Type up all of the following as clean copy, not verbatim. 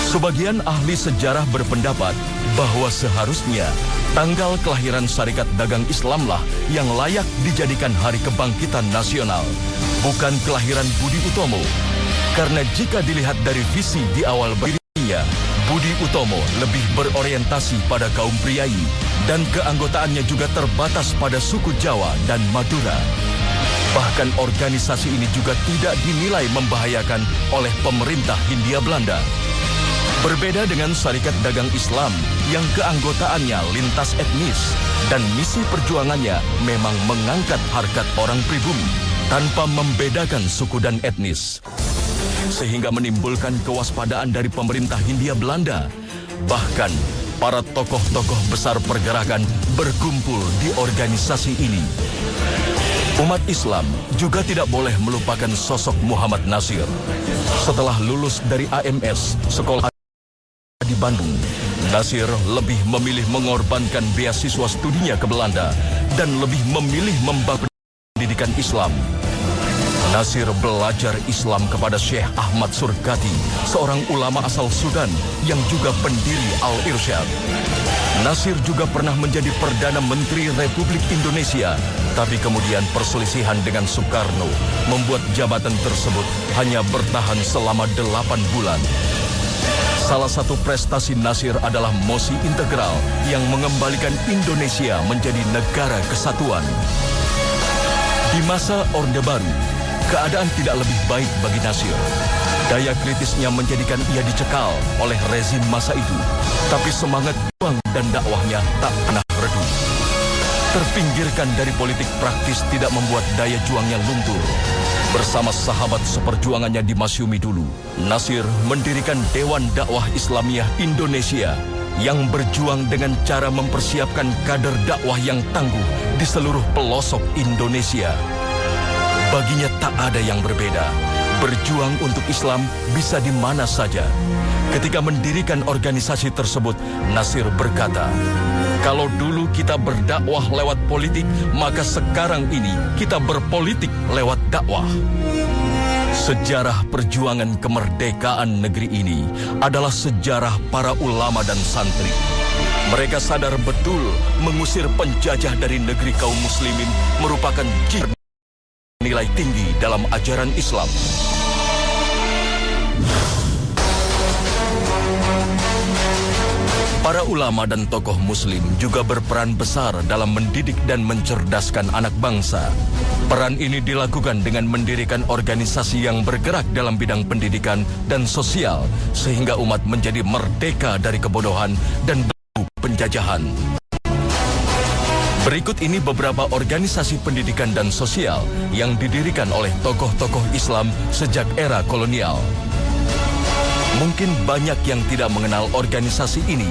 Sebagian ahli sejarah berpendapat bahwa seharusnya tanggal kelahiran Syarikat Dagang Islamlah yang layak dijadikan hari kebangkitan nasional, bukan kelahiran Budi Utomo. Karena jika dilihat dari visi di awal berdirinya, Budi Utomo lebih berorientasi pada kaum priai dan keanggotaannya juga terbatas pada suku Jawa dan Madura. Bahkan organisasi ini juga tidak dinilai membahayakan oleh pemerintah Hindia Belanda. Berbeda dengan Syarikat Dagang Islam yang keanggotaannya lintas etnis dan misi perjuangannya memang mengangkat harkat orang pribumi tanpa membedakan suku dan etnis. Sehingga menimbulkan kewaspadaan dari pemerintah Hindia Belanda. Bahkan para tokoh-tokoh besar pergerakan berkumpul di organisasi ini. Umat Islam juga tidak boleh melupakan sosok Muhammad Natsir. Setelah lulus dari AMS, sekolah di Bandung, Natsir lebih memilih mengorbankan beasiswa studinya ke Belanda dan lebih memilih membangun pendidikan Islam. Natsir belajar Islam kepada Syekh Ahmad Surkati, seorang ulama asal Sudan yang juga pendiri Al-Irsyad. Natsir juga pernah menjadi Perdana Menteri Republik Indonesia, tapi kemudian perselisihan dengan Soekarno membuat jabatan tersebut hanya bertahan selama 8 bulan. Salah satu prestasi Natsir adalah mosi integral yang mengembalikan Indonesia menjadi negara kesatuan. Di masa Orde Baru, keadaan tidak lebih baik bagi Natsir. Daya kritisnya menjadikan ia dicekal oleh rezim masa itu. Tapi semangat juang dan dakwahnya tak pernah redup. Terpinggirkan dari politik praktis tidak membuat daya juangnya luntur. Bersama sahabat seperjuangannya di Masyumi dulu, Natsir mendirikan Dewan Dakwah Islamiyah Indonesia yang berjuang dengan cara mempersiapkan kader dakwah yang tangguh di seluruh pelosok Indonesia. Baginya tak ada yang berbeda. Berjuang untuk Islam bisa di mana saja. Ketika mendirikan organisasi tersebut, Natsir berkata, "Kalau dulu kita berdakwah lewat politik, maka sekarang ini kita berpolitik lewat dakwah." Sejarah perjuangan kemerdekaan negeri ini adalah sejarah para ulama dan santri. Mereka sadar betul mengusir penjajah dari negeri kaum muslimin merupakan nilai tinggi dalam ajaran Islam. Para ulama dan tokoh muslim juga berperan besar dalam mendidik dan mencerdaskan anak bangsa. Peran ini dilakukan dengan mendirikan organisasi yang bergerak dalam bidang pendidikan dan sosial, sehingga umat menjadi merdeka dari kebodohan dan belenggu penjajahan. Berikut ini beberapa organisasi pendidikan dan sosial yang didirikan oleh tokoh-tokoh Islam sejak era kolonial. Mungkin banyak yang tidak mengenal organisasi ini,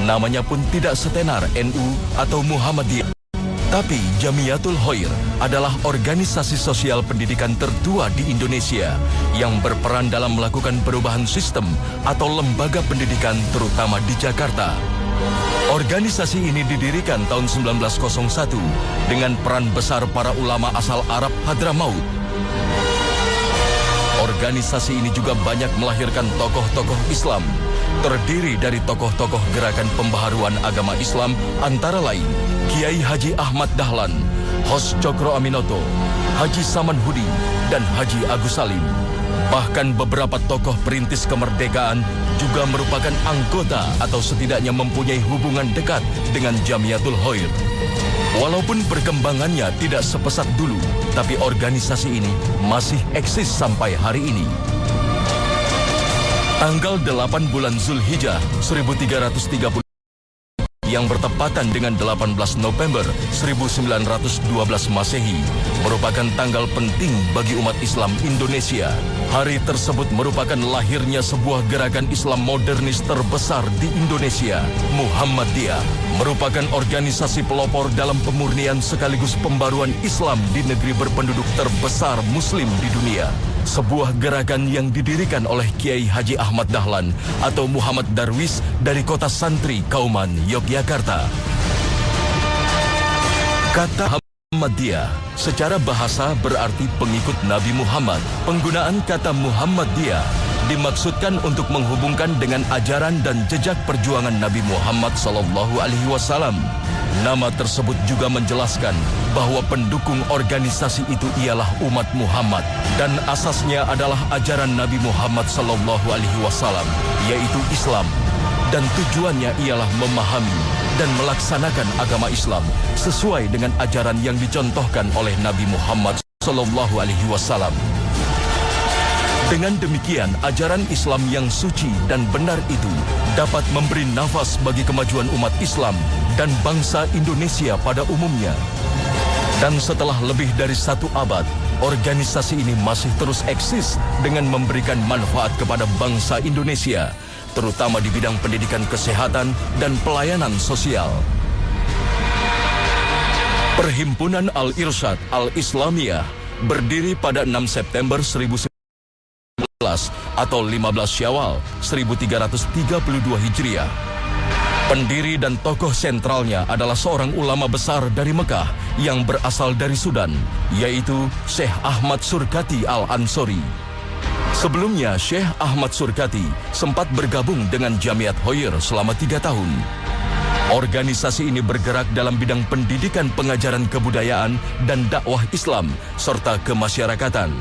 namanya pun tidak setenar NU atau Muhammadiyah. Tapi Jamiatul Khair adalah organisasi sosial pendidikan tertua di Indonesia yang berperan dalam melakukan perubahan sistem atau lembaga pendidikan terutama di Jakarta. Organisasi ini didirikan tahun 1901 dengan peran besar para ulama asal Arab Hadramaut. Organisasi ini juga banyak melahirkan tokoh-tokoh Islam, terdiri dari tokoh-tokoh gerakan pembaharuan agama Islam antara lain Kiai Haji Ahmad Dahlan, Hos Cokro Aminoto, Haji Saman Hudi, dan Haji Agus Salim. Bahkan beberapa tokoh perintis kemerdekaan juga merupakan anggota atau setidaknya mempunyai hubungan dekat dengan Jamiatul Khair. Walaupun perkembangannya tidak sepesat dulu, tapi organisasi ini masih eksis sampai hari ini. Tanggal 8 bulan Zulhijjah 1330 yang bertepatan dengan 18 November 1912 Masehi merupakan tanggal penting bagi umat Islam Indonesia. Hari tersebut merupakan lahirnya sebuah gerakan Islam modernis terbesar di Indonesia. Muhammadiyah merupakan organisasi pelopor dalam pemurnian sekaligus pembaruan Islam di negeri berpenduduk terbesar Muslim di dunia. Sebuah gerakan yang didirikan oleh Kiai Haji Ahmad Dahlan atau Muhammad Darwis dari kota Santri, Kauman, Yogyakarta. Kata Muhammadiyah secara bahasa berarti pengikut Nabi Muhammad. Penggunaan kata Muhammadiyah dimaksudkan untuk menghubungkan dengan ajaran dan jejak perjuangan Nabi Muhammad SAW. Nama tersebut juga menjelaskan bahwa pendukung organisasi itu ialah umat Muhammad dan asasnya adalah ajaran Nabi Muhammad SAW, yaitu Islam. Dan tujuannya ialah memahami dan melaksanakan agama Islam sesuai dengan ajaran yang dicontohkan oleh Nabi Muhammad SAW. Dengan demikian, ajaran Islam yang suci dan benar itu dapat memberi nafas bagi kemajuan umat Islam dan bangsa Indonesia pada umumnya. Dan setelah lebih dari 1 abad, organisasi ini masih terus eksis dengan memberikan manfaat kepada bangsa Indonesia, terutama di bidang pendidikan kesehatan dan pelayanan sosial. Perhimpunan Al-Irsyad Al-Islamiyah berdiri pada 6 September 1911 atau 15 Syawal 1332 Hijriah. Pendiri dan tokoh sentralnya adalah seorang ulama besar dari Mekah yang berasal dari Sudan, yaitu Syekh Ahmad Surkati Al-Ansori. Sebelumnya, Syekh Ahmad Surkati sempat bergabung dengan Jamiat Hoir selama 3 tahun. Organisasi ini bergerak dalam bidang pendidikan, pengajaran kebudayaan, dan dakwah Islam, serta kemasyarakatan,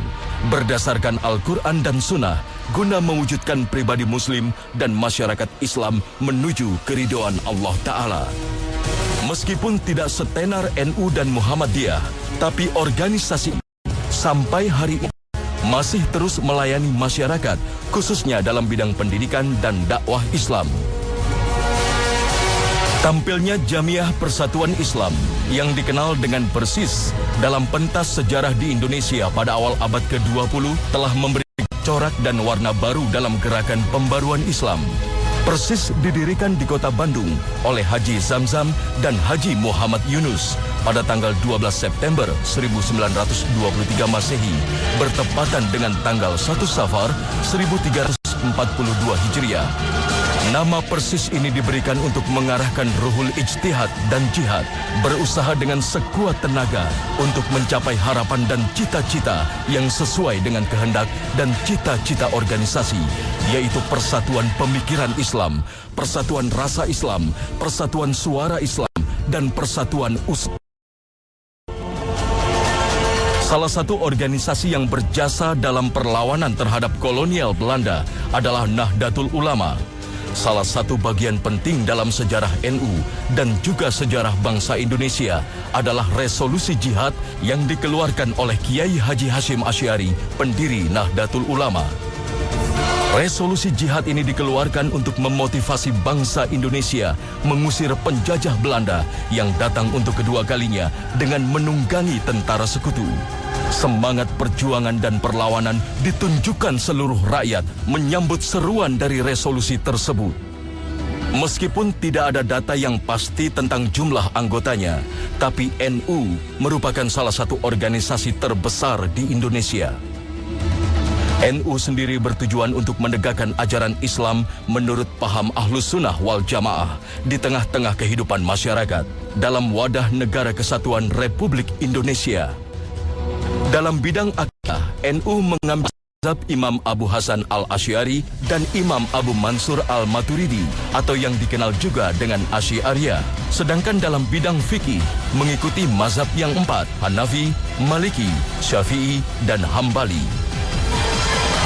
berdasarkan Al-Quran dan Sunnah, guna mewujudkan pribadi Muslim dan masyarakat Islam menuju keridhaan Allah Ta'ala. Meskipun tidak setenar NU dan Muhammadiyah, tapi organisasi ini sampai hari ini masih terus melayani masyarakat, khususnya dalam bidang pendidikan dan dakwah Islam. Tampilnya Jamiah Persatuan Islam yang dikenal dengan Persis dalam pentas sejarah di Indonesia pada awal abad ke-20 telah memberi corak dan warna baru dalam gerakan pembaruan Islam. Persis didirikan di kota Bandung oleh Haji Zamzam dan Haji Muhammad Yunus pada tanggal 12 September 1923 Masehi, bertepatan dengan tanggal 1 Safar 1342 Hijriah. Nama Persis ini diberikan untuk mengarahkan ruhul ijtihad dan jihad, berusaha dengan sekuat tenaga untuk mencapai harapan dan cita-cita yang sesuai dengan kehendak dan cita-cita organisasi, yaitu persatuan pemikiran Islam, persatuan rasa Islam, persatuan suara Islam, dan persatuan usaha. Salah satu organisasi yang berjasa dalam perlawanan terhadap kolonial Belanda adalah Nahdlatul Ulama. Salah satu bagian penting dalam sejarah NU dan juga sejarah bangsa Indonesia adalah resolusi jihad yang dikeluarkan oleh Kiai Haji Hashim Asy'ari, pendiri Nahdlatul Ulama. Resolusi jihad ini dikeluarkan untuk memotivasi bangsa Indonesia mengusir penjajah Belanda yang datang untuk kedua kalinya dengan menunggangi tentara sekutu. Semangat perjuangan dan perlawanan ditunjukkan seluruh rakyat menyambut seruan dari resolusi tersebut. Meskipun tidak ada data yang pasti tentang jumlah anggotanya, tapi NU merupakan salah satu organisasi terbesar di Indonesia. NU sendiri bertujuan untuk menegakkan ajaran Islam menurut paham Ahlus Sunnah wal Jamaah di tengah-tengah kehidupan masyarakat dalam wadah Negara Kesatuan Republik Indonesia. Dalam bidang akidah, NU mengambil mazhab Imam Abu Hasan Al-Asy'ari dan Imam Abu Mansur Al-Maturidi atau yang dikenal juga dengan Asy'ariyah. Sedangkan dalam bidang fikih mengikuti mazhab yang 4, Hanafi, Maliki, Syafi'i, dan Hambali.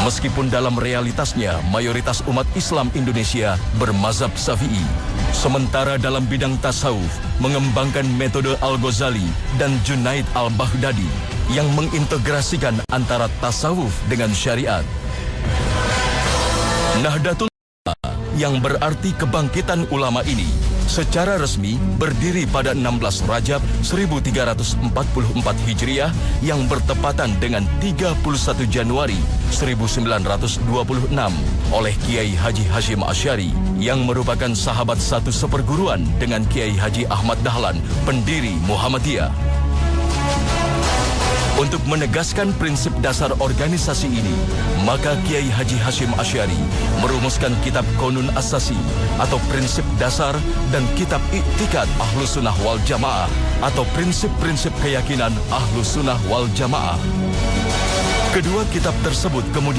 Meskipun dalam realitasnya mayoritas umat Islam Indonesia bermazhab Syafi'i. Sementara dalam bidang tasawuf mengembangkan metode Al-Ghazali dan Junaid Al-Baghdadi yang mengintegrasikan antara tasawuf dengan syariat. Nahdlatul Ulama yang berarti kebangkitan ulama ini secara resmi berdiri pada 16 Rajab 1344 Hijriah yang bertepatan dengan 31 Januari 1926 oleh Kiai Haji Hashim Asy'ari yang merupakan sahabat satu seperguruan dengan Kiai Haji Ahmad Dahlan, pendiri Muhammadiyah. Untuk menegaskan prinsip dasar organisasi ini, maka Kiai Haji Hashim Asy'ari merumuskan kitab Qonun Asasi atau prinsip dasar dan kitab I'tikad Ahlus Sunnah wal Jamaah atau prinsip-prinsip keyakinan Ahlus Sunnah wal Jamaah. Kedua kitab tersebut kemudian